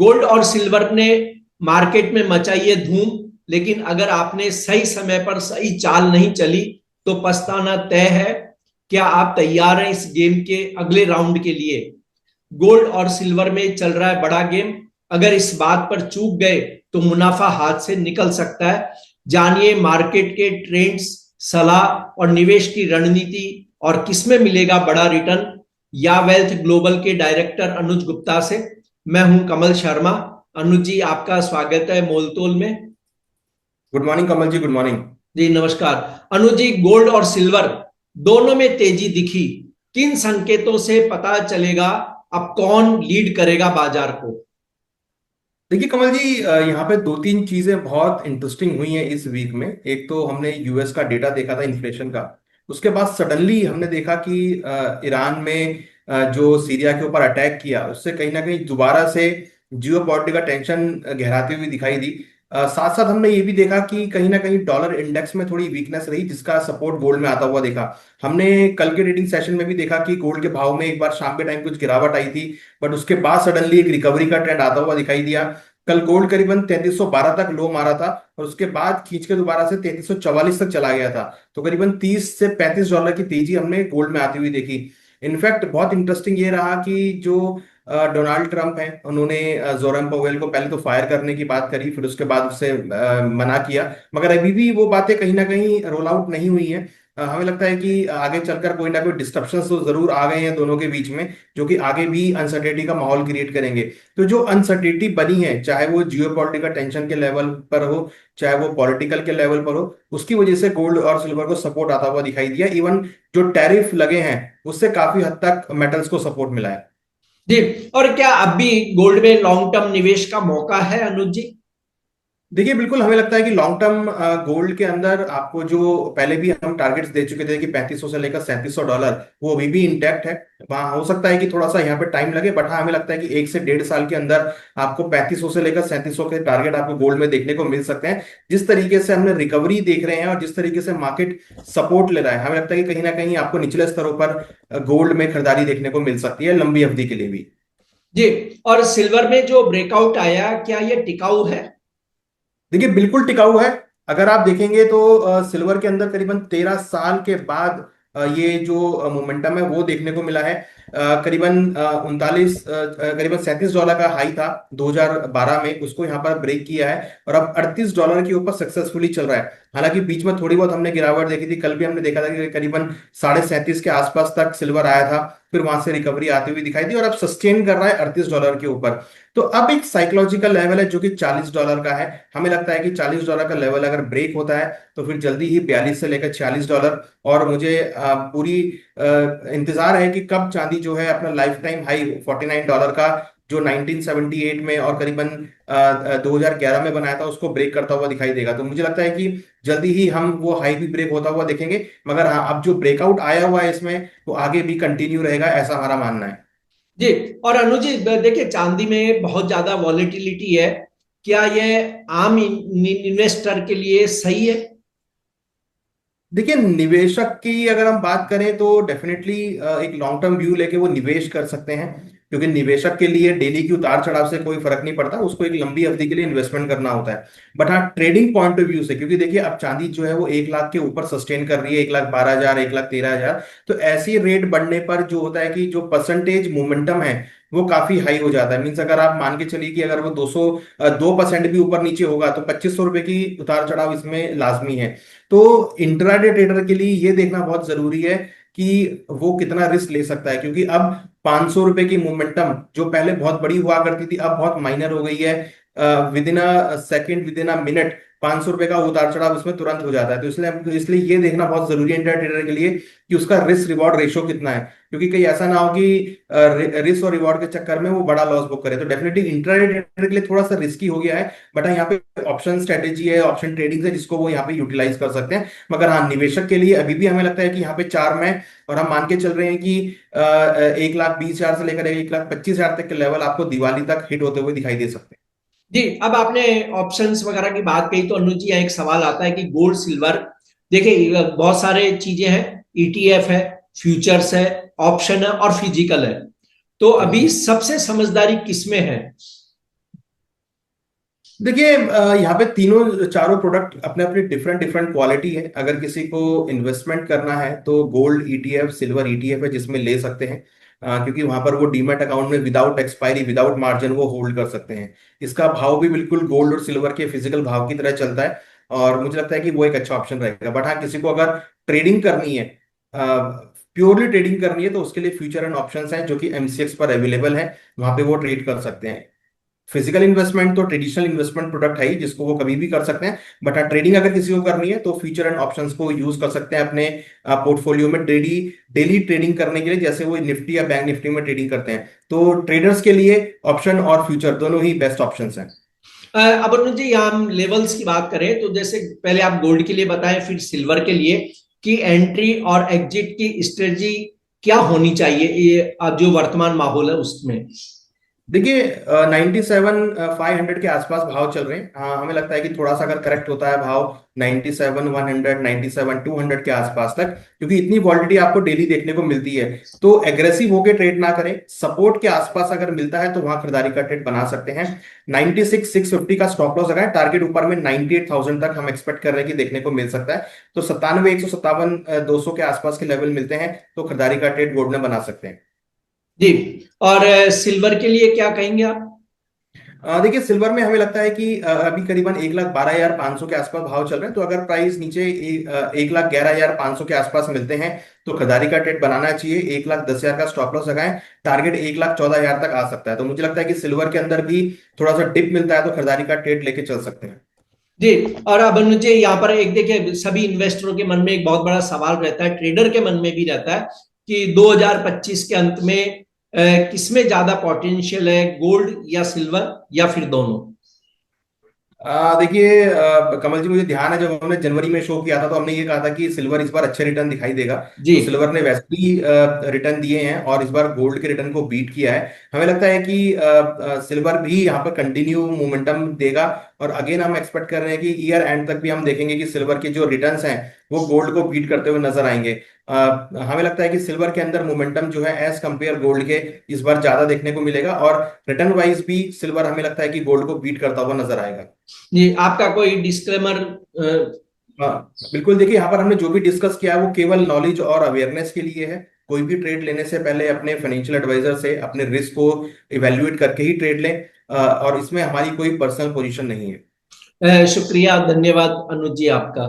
Gold और silver ने market में मचाई है धूम, लेकिन अगर आपने सही समय पर सही चाल नहीं चली तो पछताना तय है। क्या आप तैयार हैं इस गेम के अगले राउंड के लिए? गोल्ड और सिल्वर में चल रहा है बड़ा गेम। अगर इस बात पर चूक गए तो मुनाफा हाथ से निकल सकता है। जानिए मार्केट के ट्रेंड्स, सलाह और निवेश की रणनीति, और किसमें मिलेगा बड़ा रिटर्न। या वेल्थ ग्लोबल के डायरेक्टर अनुज गुप्ता से। मैं हूं कमल शर्मा। अनुज जी, आपका स्वागत है मोलतोल में। गुड मॉर्निंग कमल जी, गुड मॉर्निंग। जी नमस्कार। अनुज जी, गोल्ड और सिल्वर दोनों में तेजी दिखी। किन संकेतों से पता चलेगा अब कौन लीड करेगा बाजार को? देखिए कमल जी, यहाँ पे दो तीन चीजें बहुत इंटरेस्टिंग हुई हैं इस वीक में। एक तो हमने यूएस का डेटा देखा था इन्फ्लेशन का। उसके बाद सडनली हमने देखा कि ईरान में जो सीरिया के ऊपर अटैक किया, उससे कहीं ना कहीं दोबारा से जियो पॉलिटिकल टेंशन गहराती हुई दिखाई दी। साथ साथ हमने ये भी देखा कि कहीं ना कहीं डॉलर इंडेक्स में थोड़ी वीकनेस रही, जिसका सपोर्ट गोल्ड में आता हुआ देखा। हमने कल के रेटिंग सेशन में भी देखा कि गोल्ड के भाव में एक बार शाम के टाइम कुछ गिरावट आई थी, बट उसके बाद सडनली एक रिकवरी का ट्रेंड आता हुआ दिखाई दिया। कल गोल्ड करीबन 3312 तक लो मारा था, और उसके बाद खींच के दोबारा से 3344 तक चला गया था। तो करीबन 30 से 35 डॉलर की तेजी हमने गोल्ड में आती हुई देखी। इनफैक्ट बहुत इंटरेस्टिंग ये रहा कि जो डोनाल्ड ट्रंप है, उन्होंने जोरम पवेल को पहले तो फायर करने की बात करी, फिर उसके बाद उससे मना किया, मगर अभी भी वो बातें कहीं ना कहीं रोल आउट नहीं हुई हैं। हमें लगता है कि आगे चलकर कोई ना कोई डिस्ट्रप्शंस तो जरूर आ गए हैं दोनों के बीच में, जो कि आगे भी अनसर्टेनिटी का माहौल क्रिएट करेंगे। तो जो अनसर्टेनिटी बनी है, चाहे वो जियो पॉलिटिकल टेंशन के लेवल पर हो, चाहे वो पॉलिटिकल के लेवल पर हो, उसकी वजह से गोल्ड और सिल्वर को सपोर्ट आता हुआ दिखाई दिया। इवन जो टैरिफ लगे हैं, उससे काफी हद तक मेटल्स को सपोर्ट मिला है। जी। और क्या अब भी गोल्ड में लॉन्ग टर्म निवेश का मौका है अनुज जी? देखिए बिल्कुल, हमें लगता है कि लॉन्ग टर्म गोल्ड के अंदर आपको जो पहले भी हम टारगेट्स दे चुके थे कि 3500 से लेकर 3700 डॉलर, वो अभी भी इंटैक्ट है। वहाँ हो सकता है कि थोड़ा सा यहाँ पे टाइम लगे, बट हाँ, हमें लगता है कि 1 से 1.5 साल के अंदर आपको 3500 से लेकर 3700 के टारगेट आपको गोल्ड में देखने को मिल सकते हैं। जिस तरीके से हमने रिकवरी देख रहे हैं और जिस तरीके से मार्केट सपोर्ट ले रहा है, हमें लगता है कि कहीं ना कहीं आपको निचले स्तरों पर गोल्ड में खरीदारी देखने को मिल सकती है लंबी अवधि के लिए भी। जी। और सिल्वर में जो ब्रेकआउट आया, क्या ये टिकाऊ है? देखिए बिल्कुल टिकाऊ है। अगर आप देखेंगे तो सिल्वर के अंदर करीबन 13 साल के बाद ये जो मोमेंटम है वो देखने को मिला है। करीबन 39 करीबन 37 डॉलर का हाई था 2012 में, उसको यहाँ पर ब्रेक किया है और अब 38 डॉलर के ऊपर सक्सेसफुली चल रहा है। हालांकि बीच में थोड़ी बहुत हमने गिरावट देखी थी, कल भी हमने देखा था कि करीबन 37.5 के आसपास तक सिल्वर आया था, फिर वहां से रिकवरी आती हुई दिखाई दी और अब सस्टेन कर रहा है 38 डॉलर के ऊपर। तो अब एक साइकोलॉजिकल लेवल है जो कि 40 डॉलर का है। हमें लगता है कि 40 डॉलर का लेवल अगर ब्रेक होता है तो फिर जल्दी ही 42 से लेकर 46 डॉलर। और मुझे पूरी इंतजार है कि कब चांदी जो है अपना लाइफ टाइम हाई 49 डॉलर का, जो 1978 में और करीबन 2011 में बनाया था, उसको ब्रेक करता हुआ दिखाई देगा। तो मुझे लगता है कि जल्दी ही हम वो हाई भी ब्रेक होता हुआ देखेंगे। मगर हाँ, अब जो ब्रेकआउट आया हुआ है इसमें, वो आगे भी कंटिन्यू रहेगा, ऐसा हमारा मानना है। जी। और अनुज जी, देखिए चांदी में बहुत ज्यादा वॉलेटिलिटी है। क्या यह आम इन्वेस्टर के लिए सही है? देखिए निवेशक की अगर हम बात करें तो डेफिनेटली एक लॉन्ग टर्म व्यू लेके वो निवेश कर सकते हैं, क्योंकि निवेशक के लिए डेली की उतार चढ़ाव से कोई फर्क नहीं पड़ता, उसको एक लंबी अवधि के लिए इन्वेस्टमेंट करना होता है। बट हाँ, ट्रेडिंग पॉइंट ऑफ व्यू से, क्योंकि देखिए अब चांदी जो है वो 1 लाख के ऊपर सस्टेन कर रही है, 1,12,000, 1,13,000। तो ऐसी रेट बढ़ने पर जो होता है कि जो परसेंटेज मोमेंटम है वो काफी हाई हो जाता है। मीन्स अगर आप मान के चलिए कि अगर वो 2% भी ऊपर नीचे होगा तो 2500 रुपए की उतार चढ़ाव इसमें लाजमी है। तो इंट्राडे ट्रेडर के लिए ये देखना बहुत जरूरी है कि वो कितना रिस्क ले सकता है, क्योंकि अब 500 रुपए की मोमेंटम जो पहले बहुत बड़ी हुआ करती थी, अब बहुत माइनर हो गई है। With in a second, with in a minute 500 रुपए का उतार चढ़ाव उसमें तुरंत हो जाता है। तो इसलिए ये देखना बहुत जरूरी है इंट्राडे ट्रेडर के लिए कि उसका रिस्क रिवॉर्ड रेशो कितना है, क्योंकि कहीं ऐसा ना हो कि रिस्क और रिवॉर्ड के चक्कर में वो बड़ा लॉस बुक करे। तो डेफिनेटली इंट्राडे ट्रेडर के लिए थोड़ा सा रिस्की हो गया है, बट यहाँ पे ऑप्शन स्ट्रेटेजी है, ऑप्शन ट्रेडिंग है, जिसको वो यहाँ पे यूटिलाइज कर सकते हैं। मगर हाँ, निवेशक के लिए अभी भी हमें लगता है कि यहाँ पे चार में, और हम मान के चल रहे हैं कि 1,20,000 से लेकर 1,25,000 तक के लेवल आपको दिवाली तक हिट होते हुए दिखाई दे सकते हैं। जी। अब आपने ऑप्शंस वगैरह की बात कही तो अनुज जी, यहाँ एक सवाल आता है कि गोल्ड सिल्वर, देखिए बहुत सारे चीजें हैं। ईटीएफ है, फ्यूचर्स है, ऑप्शन है और फिजिकल है। तो अभी हम्म। सबसे समझदारी किसमें है? देखिए यहाँ पे तीनों चारों प्रोडक्ट अपने अपने डिफरेंट डिफरेंट क्वालिटी है। अगर किसी को इन्वेस्टमेंट करना है तो गोल्ड ईटीएफ, सिल्वर ईटीएफ है जिसमें ले सकते हैं, क्योंकि वहां पर वो डीमैट अकाउंट में विदाउट एक्सपायरी विदाउट मार्जिन वो होल्ड कर सकते हैं। इसका भाव भी बिल्कुल गोल्ड और सिल्वर के फिजिकल भाव की तरह चलता है, और मुझे लगता है कि वो एक अच्छा ऑप्शन रहेगा। बट हाँ, किसी को अगर ट्रेडिंग करनी है, प्योरली ट्रेडिंग करनी है, तो उसके लिए फ्यूचर एंड ऑप्शंस हैं जो कि एमसीएक्स पर अवेलेबल है, वहां पे वो ट्रेड कर सकते हैं। फिजिकल इन्वेस्टमेंट तो ट्रेडिशनल इन्वेस्टमेंट प्रोडक्ट है ही, जिसको वो कभी भी कर सकते हैं। बट हाँ, ट्रेडिंग अगर किसी को करनी है तो फ्यूचर एंड ऑप्शंस को यूज कर सकते हैं अपने पोर्टफोलियो में डेली डेली ट्रेडिंग करने के लिए, जैसे वो निफ्टी या बैंक निफ्टी में ट्रेडिंग करते हैं। तो ट्रेडर्स के लिए ऑप्शन और फ्यूचर दोनों ही बेस्ट ऑप्शंस हैं। अब अनुज जी, यहाँ हम लेवल्स की बात करें तो जैसे पहले आप गोल्ड के लिए बताएं, फिर सिल्वर के लिए, कि एंट्री और एग्जिट की स्ट्रेटजी क्या होनी चाहिए ये अब जो वर्तमान माहौल है उसमें। देखिए 97 500 के आसपास भाव चल रहे हैं। हाँ, हमें लगता है कि थोड़ा सा अगर करेक्ट होता है भाव 97 100, 97 200 के आसपास तक, क्योंकि इतनी वॉलिडिटी आपको डेली देखने को मिलती है, तो एग्रेसिव होके ट्रेड ना करें। सपोर्ट के आसपास अगर मिलता है तो वहां खरीदारी का ट्रेड बना सकते हैं। 96 650 का स्टॉप लॉस लगाए, टारगेट ऊपर में 98,000 तक हम एक्सपेक्ट कर रहे हैं कि देखने को मिल सकता है। तो 97 157 200 के आसपास के लेवल मिलते हैं तो खरीदारी का ट्रेड गोल्ड में बना सकते हैं। जी। और सिल्वर के लिए क्या कहेंगे आप। देखिए सिल्वर में हमें लगता है कि अभी करीबन 1,12,500 के आसपास भाव चल रहे हैं। तो अगर प्राइस नीचे 1,11,500 के आसपास मिलते हैं तो खरीदारी का ट्रेड बनाना चाहिए। 1,10,000 का स्टॉप लॉस लगाएं, टारगेट 1,14,000 तक आ सकता है। तो मुझे लगता है कि सिल्वर के अंदर भी थोड़ा सा डिप मिलता है तो खरीदारी का ट्रेड लेके चल सकते हैं। जी। और अब मुझे यहाँ पर एक देखिए, सभी इन्वेस्टरों के मन में एक बहुत बड़ा सवाल रहता है, ट्रेडर के मन में भी रहता है कि 2025 के अंत में किसमें ज्यादा पोटेंशियल है, गोल्ड या सिल्वर या फिर दोनों। देखिए कमल जी, मुझे ध्यान है जब हमने जनवरी में शो किया था तो हमने ये कहा था कि सिल्वर इस बार अच्छे रिटर्न दिखाई देगा। जी। तो सिल्वर ने वैसे भी रिटर्न दिए हैं और इस बार गोल्ड के रिटर्न को बीट किया है। हमें लगता है कि सिल्वर भी यहाँ पर कंटिन्यू मोमेंटम देगा, और अगेन हम एक्सपेक्ट कर रहे हैं कि ईयर एंड तक भी हम देखेंगे कि सिल्वर के जो रिटर्न्स हैं वो गोल्ड को बीट करते हुए नजर आएंगे। हमें लगता है कि सिल्वर के अंदर मोमेंटम जो है एज कंपेयर गोल्ड के इस बार ज्यादा देखने को मिलेगा, और रिटर्न वाइज भी सिल्वर हमें लगता है कि गोल्ड को बीट करता हुआ नजर आएगा। जी, आपका कोई डिस्क्लेमर। हाँ बिल्कुल। देखिए यहाँ पर हमने जो भी डिस्कस किया है वो केवल नॉलेज और अवेयरनेस के लिए है। कोई भी ट्रेड लेने से पहले अपने फाइनेंशियल एडवाइजर से अपने रिस्क को इवेल्युएट करके ही ट्रेड लें, और इसमें हमारी कोई पर्सनल पोजीशन नहीं है। शुक्रिया, धन्यवाद अनुज जी आपका।